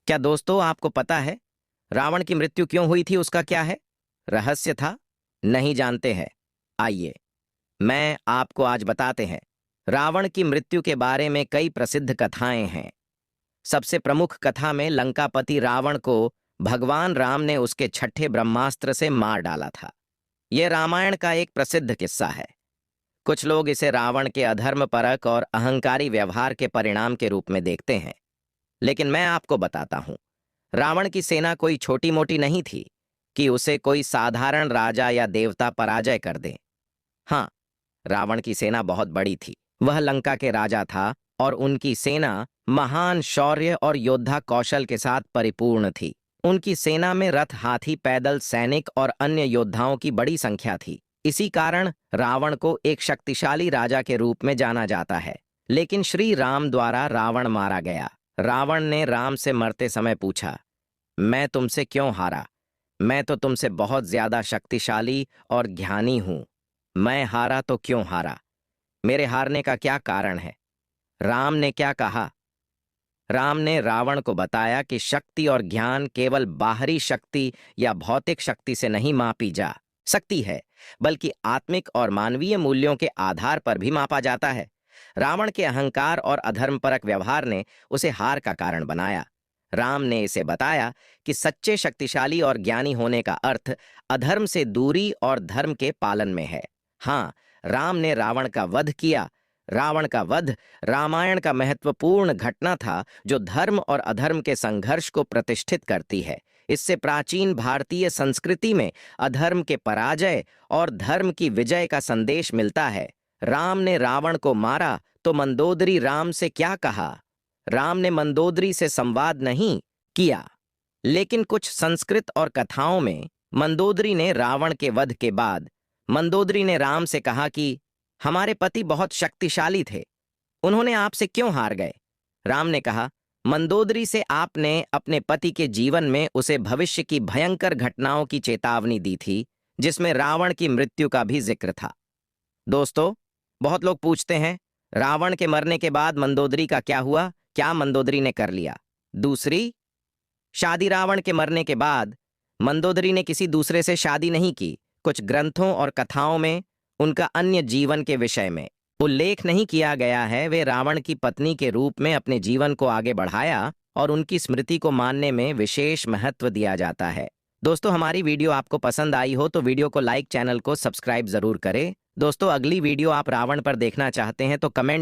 क्या दोस्तों आपको पता है रावण की मृत्यु क्यों हुई थी? उसका क्या है रहस्य था? नहीं जानते हैं? आइए मैं आपको आज बताते हैं। रावण की मृत्यु के बारे में कई प्रसिद्ध कथाएं हैं। सबसे प्रमुख कथा में लंकापति रावण को भगवान राम ने उसके छठे ब्रह्मास्त्र से मार डाला था। यह रामायण का एक प्रसिद्ध किस्सा है। कुछ लोग इसे रावण के अधर्मपरक और अहंकारी व्यवहार के परिणाम के रूप में देखते हैं, लेकिन मैं आपको बताता हूं, रावण की सेना कोई छोटी मोटी नहीं थी कि उसे कोई साधारण राजा या देवता पराजय कर दे। हाँ, रावण की सेना बहुत बड़ी थी। वह लंका के राजा था और उनकी सेना महान शौर्य और योद्धा कौशल के साथ परिपूर्ण थी। उनकी सेना में रथ, हाथी, पैदल सैनिक और अन्य योद्धाओं की बड़ी संख्या थी। इसी कारण रावण को एक शक्तिशाली राजा के रूप में जाना जाता है। लेकिन श्री राम द्वारा रावण मारा गया। रावण ने राम से मरते समय पूछा, मैं तुमसे क्यों हारा? मैं तो तुमसे बहुत ज्यादा शक्तिशाली और ज्ञानी हूं। मैं हारा तो क्यों हारा? मेरे हारने का क्या कारण है? राम ने क्या कहा? राम ने रावण को बताया कि शक्ति और ज्ञान केवल बाहरी शक्ति या भौतिक शक्ति से नहीं मापी जा सकती है, बल्कि आत्मिक और मानवीय मूल्यों के आधार पर भी मापा जाता है। रावण के अहंकार और अधर्मपरक व्यवहार ने उसे हार का कारण बनाया। राम ने इसे बताया कि सच्चे शक्तिशाली और ज्ञानी होने का अर्थ अधर्म से दूरी और धर्म के पालन में है। हाँ, राम ने रावण का वध किया। रावण का वध रामायण का महत्वपूर्ण घटना था जो धर्म और अधर्म के संघर्ष को प्रतिष्ठित करती है। इससे प्राचीन भारतीय संस्कृति में अधर्म के पराजय और धर्म की विजय का संदेश मिलता है। राम ने रावण को मारा तो मंदोदरी राम से क्या कहा? राम ने मंदोदरी से संवाद नहीं किया, लेकिन कुछ संस्कृत और कथाओं में मंदोदरी ने रावण के वध के बाद मंदोदरी ने राम से कहा कि हमारे पति बहुत शक्तिशाली थे, उन्होंने आपसे क्यों हार गए? राम ने कहा, मंदोदरी से आपने अपने पति के जीवन में उसे भविष्य की भयंकर घटनाओं की चेतावनी दी थी, जिसमें रावण की मृत्यु का भी जिक्र था। दोस्तों, बहुत लोग पूछते हैं, रावण के मरने के बाद मंदोदरी का क्या हुआ? क्या मंदोदरी ने कर लिया? दूसरी शादी रावण के मरने के बाद मंदोदरी ने किसी दूसरे से शादी नहीं की। कुछ ग्रंथों और कथाओं में उनका अन्य जीवन के विषय में उल्लेख नहीं किया गया है। वे रावण की पत्नी के रूप में अपने जीवन को आगे बढ़ाया और उनकी स्मृति को मानने में विशेष महत्व दिया जाता है। दोस्तों, हमारी वीडियो आपको पसंद आई हो तो वीडियो को लाइक, चैनल को सब्सक्राइब जरूर करें। दोस्तों, अगली वीडियो आप रावण पर देखना चाहते हैं तो कमेंट